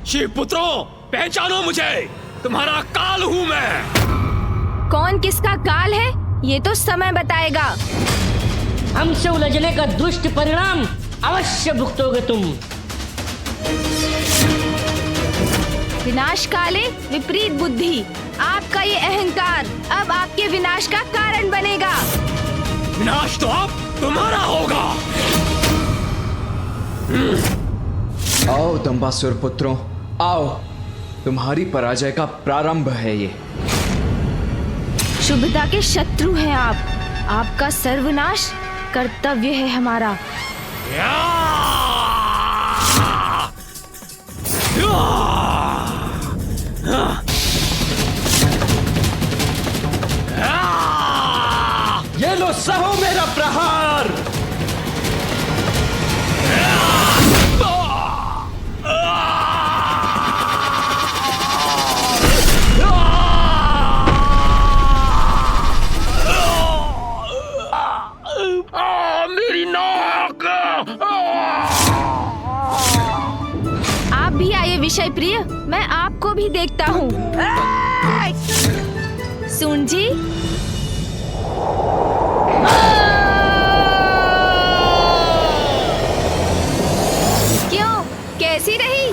शिव पुत्रों, पहचानो मुझे, तुम्हारा काल हूँ मैं। कौन किसका काल है ये तो समय बताएगा। हमसे उलझने का दुष्ट परिणाम अवश्य भुगतोगे तुम। विनाश काले विपरीत बुद्धि, आपका ये अहंकार अब आपके विनाश का कारण बनेगा। विनाश तो अब तुम्हारा होगा। आओ दंबासुर पुत्रों, आओ, तुम्हारी पराजय का प्रारंभ है ये। शुभता के शत्रु हैं आप, आपका सर्वनाश कर्तव्य है हमारा। ये लो, सहो मेरा प्रहार। मेरी नाक। आप भी आइए विषय प्रिय, मैं आपको भी देखता हूँ। सुन जी, क्यों, कैसी रही?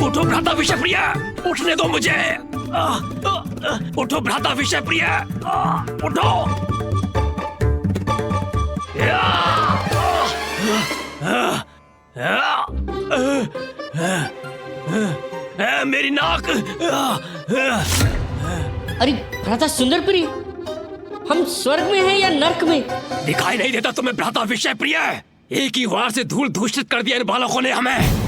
उठो भ्राता विषप्रिय, उठने दो मुझे। उठो भ्राता विषप्रिय, उठो। मेरी नाक। अरे भ्राता सुंदरप्रिय, हम स्वर्ग में हैं या नर्क में? दिखाई नहीं देता तुम्हें भ्राता विषप्रिय? एक ही वार से धूल दूषित कर दिया इन बालकों ने हमें।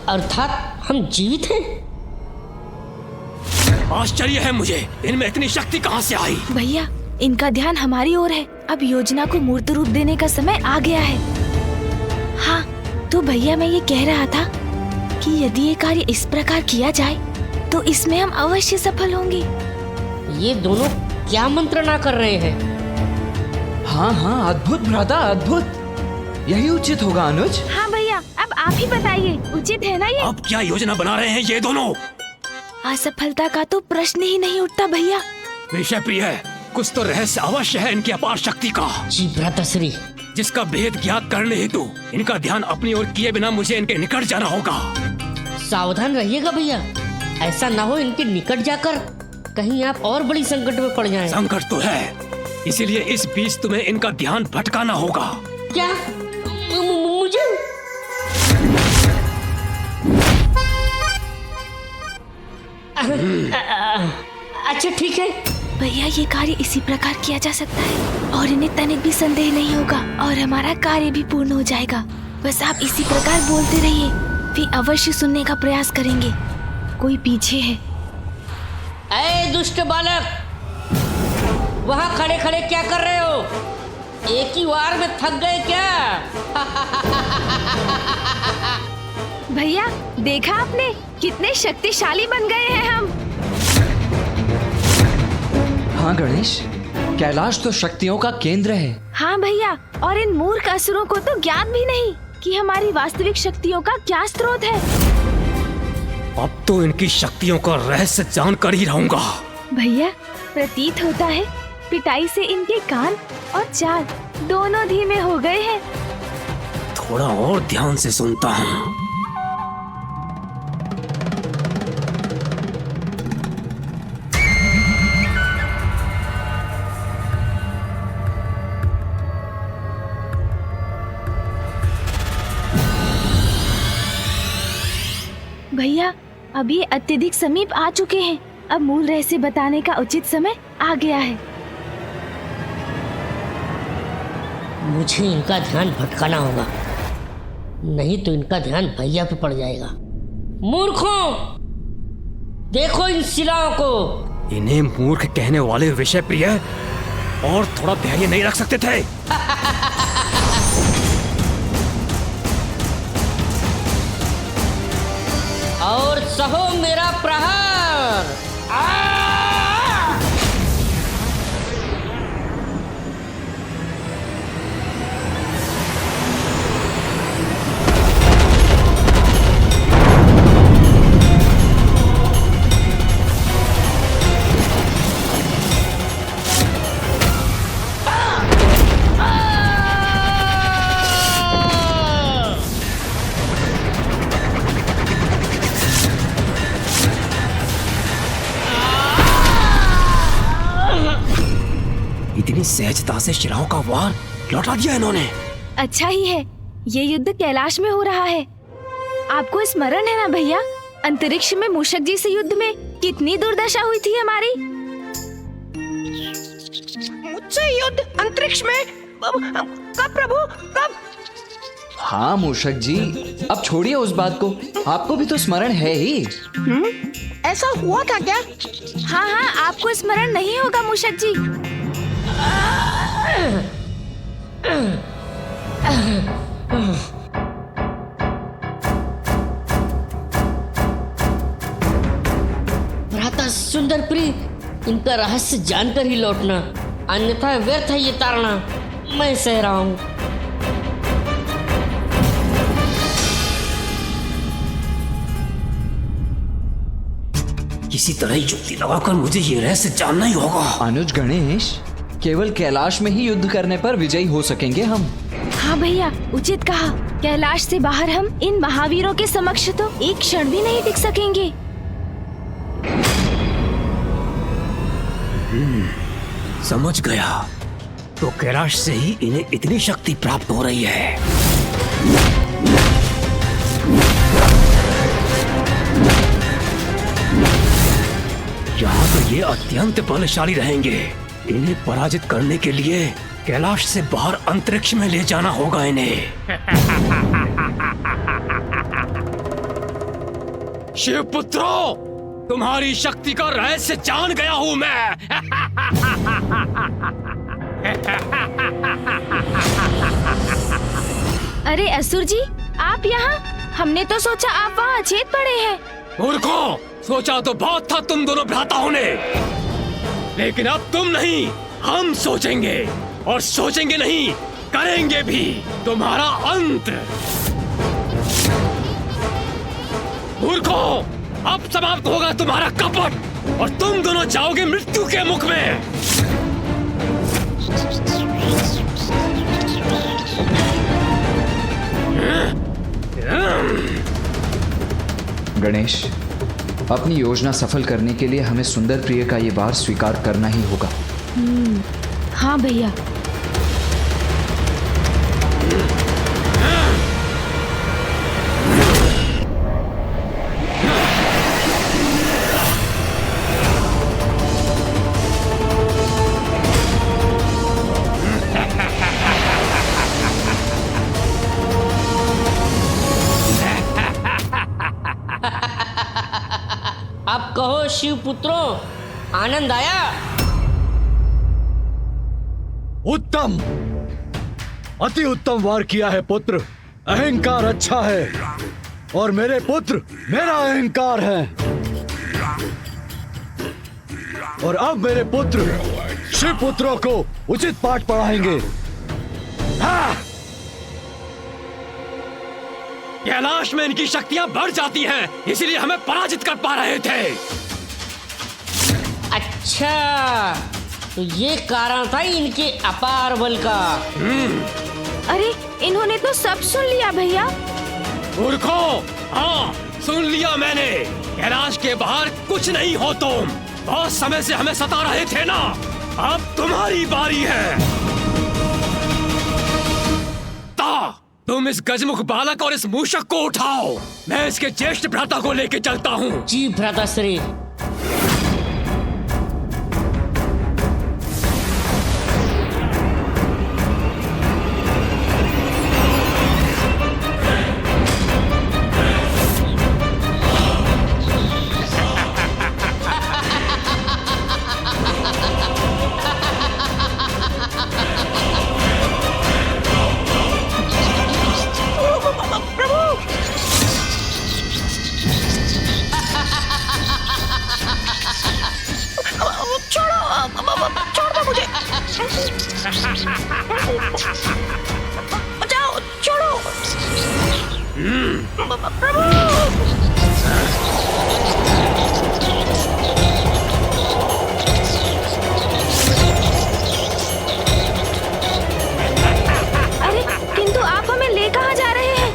अर्थात हम जीवित हैं? आश्चर्य है मुझे, इनमें इतनी शक्ति कहाँ से आई? भैया, इनका ध्यान हमारी ओर है। अब योजना को मूर्त रूप देने का समय आ गया है। हाँ, तो भैया मैं ये कह रहा था कि यदि ये कार्य इस प्रकार किया जाए तो इसमें हम अवश्य सफल होंगे। ये दोनों क्या मंत्रणा कर रहे हैं? हाँ हाँ, अद्भुत भ्राता, अद्भुत। यही उचित होगा अनुज। हाँ भैया, अब आप ही बताइए, उचित है ना ये? अब क्या योजना बना रहे हैं ये दोनों? असफलता का तो प्रश्न ही नहीं उठता भैया। विषयप्रिय, कुछ तो रहस्य अवश्य है इनकी अपार शक्ति का, जी भ्राताश्री। जिसका भेद ज्ञात करने हेतु इनका ध्यान अपनी ओर किए बिना मुझे इनके निकट जाना होगा। सावधान रहिएगा भैया, ऐसा ना हो इनके निकट जाकर कहीं आप और बड़ी संकट में पड़ जाएं। संकट तो है, इसीलिए इस बीच तुम्हें इनका ध्यान भटकाना होगा। क्या? मुझे? अच्छा ठीक है भैया, ये कार्य इसी प्रकार किया जा सकता है और इन्हें तनिक भी संदेह नहीं होगा और हमारा कार्य भी पूर्ण हो जाएगा। बस आप इसी प्रकार बोलते रहिए, वे अवश्य सुनने का प्रयास करेंगे। कोई पीछे है। ऐ दुष्ट बालक, वहाँ खड़े खड़े क्या कर रहे हो? एक ही वार में थक गए क्या? भैया, देखा आपने कितने शक्तिशाली बन गए हैं हम। हाँ गणेश, कैलाश तो शक्तियों का केंद्र है। हाँ भैया, और इन मूर्ख असुरों को तो ज्ञात भी नहीं कि हमारी वास्तविक शक्तियों का क्या स्रोत है। अब तो इनकी शक्तियों का रहस्य जानकर ही रहूंगा। भैया, प्रतीत होता है पिटाई से इनके कान और चाल दोनों धीमे हो गए हैं। थोड़ा और ध्यान से सुनता हूँ। भैया, अब ये अत्यधिक समीप आ चुके हैं। अब मूल रहस्य बताने का उचित समय आ गया है। मुझे इनका ध्यान भटकाना होगा, नहीं तो इनका ध्यान भैया पे पड़ जाएगा। मूर्खों, देखो इन शिलाओं को। इन्हें मूर्ख कहने वाले विषयप्रिय और थोड़ा धैर्य नहीं रख सकते थे? और सहो मेरा प्रहार। इतनी सहजता से शिलाओं का वार लौटा दिया इन्होंने। अच्छा ही है, ये युद्ध कैलाश में हो रहा है। आपको स्मरण है ना भैया, अंतरिक्ष में मूषक जी से युद्ध में कितनी दुर्दशा हुई थी हमारी। मुझसे युद्ध अंतरिक्ष में? कब प्रभु, कब? हाँ मूषक जी, अब छोड़िए उस बात को, आपको भी तो स्मरण है ही। ऐसा हुआ था क्या? हाँ हाँ, आपको स्मरण नहीं होगा मूषक जी। भ्राता सुंदर प्रिय, इनका रहस्य जानकर ही लौटना, अन्यथा व्यर्थ है ये ताड़ना। मैं सह रहा हूँ। किसी तरह युक्ति लगाकर मुझे ये रहस्य जानना ही होगा। अनुज गणेश, केवल कैलाश में ही युद्ध करने पर विजयी हो सकेंगे हम। हाँ भैया, उचित कहा। कैलाश से बाहर हम इन महावीरों के समक्ष तो एक क्षण भी नहीं टिक सकेंगे। समझ गया, तो कैलाश से ही इन्हें इतनी शक्ति प्राप्त हो रही है। यहाँ तो ये अत्यंत बलशाली रहेंगे। इन्हें पराजित करने के लिए कैलाश से बाहर अंतरिक्ष में ले जाना होगा इन्हें। शिवपुत्रों, तुम्हारी शक्ति का रहस्य जान गया हूँ मैं। अरे असुर जी, आप यहाँ? हमने तो सोचा आप वहाँ अचेत पड़े हैं। मूर्खों, सोचा तो बहुत था तुम दोनों भ्राताओं ने, लेकिन अब तुम नहीं, हम सोचेंगे, और सोचेंगे नहीं, करेंगे भी तुम्हारा अंत। मूर्खों, अब समाप्त होगा तुम्हारा कपट और तुम दोनों जाओगे मृत्यु के मुख में। गणेश, अपनी योजना सफल करने के लिए हमें सुंदर प्रिय का ये वार स्वीकार करना ही होगा। हाँ भैया। अब कहो शिव पुत्रों, आनंद आया? उत्तम, अति उत्तम वार किया है पुत्र। अहंकार अच्छा है और मेरे पुत्र मेरा अहंकार है, और अब मेरे पुत्र शिव पुत्रों को उचित पाठ पढ़ाएंगे। हाँ! कैलाश में इनकी शक्तियां बढ़ जाती हैं, इसीलिए हमें पराजित कर पा रहे थे। अच्छा, तो ये कारण था इनके अपार बल का। अरे, इन्होंने तो सब सुन लिया भैया। मूर्खों, हाँ सुन लिया मैंने। कैलाश के बाहर कुछ नहीं हो तुम। बहुत समय से हमें सता रहे थे ना, अब तुम्हारी बारी है। तुम इस गजमुख बालक और इस मूषक को उठाओ, मैं इसके ज्येष्ठ भ्राता को लेके चलता हूँ। जी भ्राताश्री। जाओ, छोड़ो। प्रभु। अरे किंतु आप हमें ले कहाँ जा रहे हैं?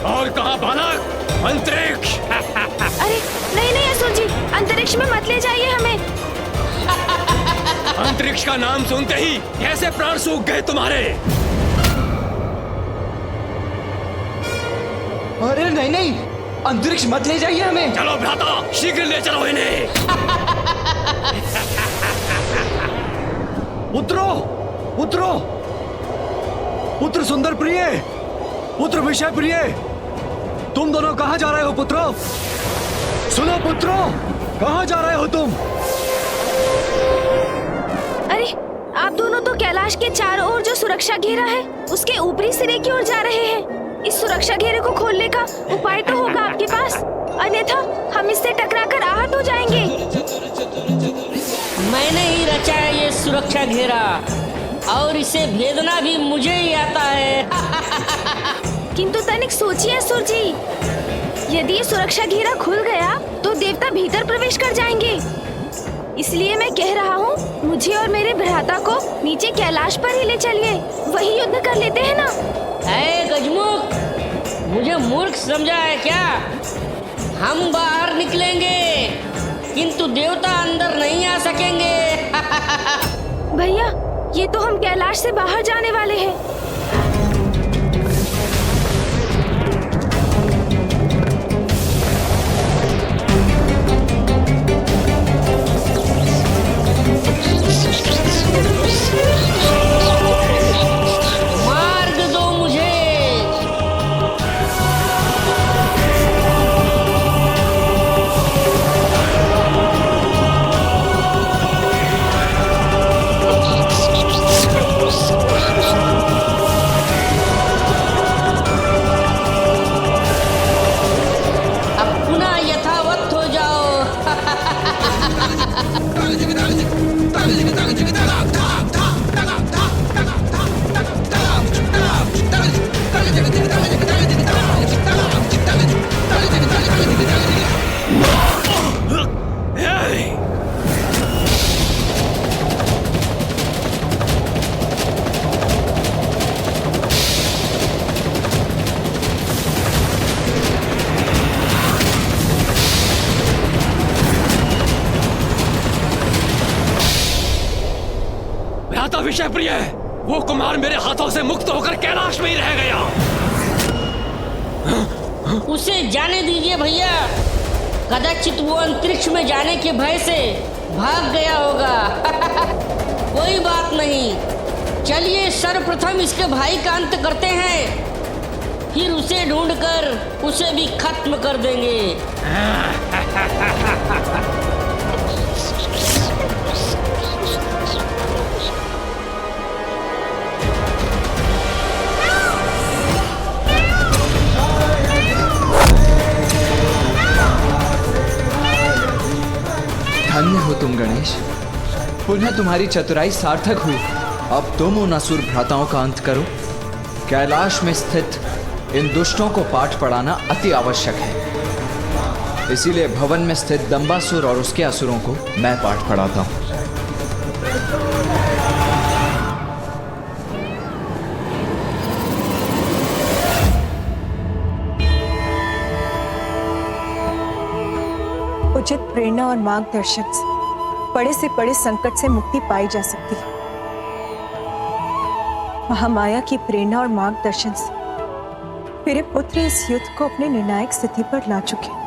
और कहाँ बालक? अंतरिक्ष। अरे नहीं नहीं असुर जी, अंतरिक्ष में मत ले जाइए हमें। अंतरिक्ष का नाम सुनते ही कैसे प्राण सूख गए तुम्हारे? अरे नहीं नहीं, अंतरिक्ष मत ले जाइए हमें। चलो भ्राता, शीघ्र ले चलो इन्हें। पुत्रो, पुत्रो, पुत्र सुंदर प्रिय, पुत्र विषय प्रिय, तुम दोनों कहाँ जा रहे हो पुत्रो? सुनो पुत्रो, कहाँ जा रहे हो तुम? अरे आप दोनों तो कैलाश के चारों ओर जो सुरक्षा घेरा है उसके ऊपरी सिरे की ओर जा रहे हैं। इस सुरक्षा घेरे को खोलने का उपाय तो होगा आपके पास, अन्यथा हम इससे टकराकर आहत हो जाएंगे। मैंने ही रचा है ये सुरक्षा घेरा और इसे भेदना भी मुझे ही आता है। किंतु तनिक सोचिए असुर जी, यदि ये सुरक्षा घेरा खुल गया तो देवता भीतर प्रवेश कर जाएंगे। इसलिए मैं कह रहा हूँ, मुझे और मेरे भ्राता को नीचे कैलाश पर ही ले चलिए, वही युद्ध कर लेते हैं ना। ऐ गजमुख, मुझे मूर्ख समझा है क्या? हम बाहर निकलेंगे किंतु देवता अंदर नहीं आ सकेंगे। भैया, ये तो हम कैलाश से बाहर जाने वाले हैं। मार्ग दो मुझे। अब पुनः यथावत हो जाओ। हे! भ्राता विषय प्रिय, वो कुमार मेरे हाथों से मुक्त होकर कैलाश में ही रह गया। उसे जाने दीजिए भैया, कदाचित वो अंतरिक्ष में जाने के भय से भाग गया होगा। कोई बात नहीं, चलिए सर्वप्रथम इसके भाई का अंत करते हैं, फिर उसे ढूंढकर उसे भी खत्म कर देंगे। धन्य हो तुम गणेश, पुनः तुम्हारी चतुराई सार्थक हुई। अब तुम उन असुर भ्राताओं का अंत करो। कैलाश में स्थित इन दुष्टों को पाठ पढ़ाना अति आवश्यक है। इसीलिए भवन में स्थित दंबासुर और उसके असुरों को मैं पाठ पढ़ाता हूँ। उचित प्रेरणा और मार्गदर्शन से बड़े से बड़े संकट से मुक्ति पाई जा सकती है। महामाया की प्रेरणा और मार्गदर्शन से मेरे पुत्र इस युद्ध को अपने निर्णायक स्थिति पर ला चुके हैं।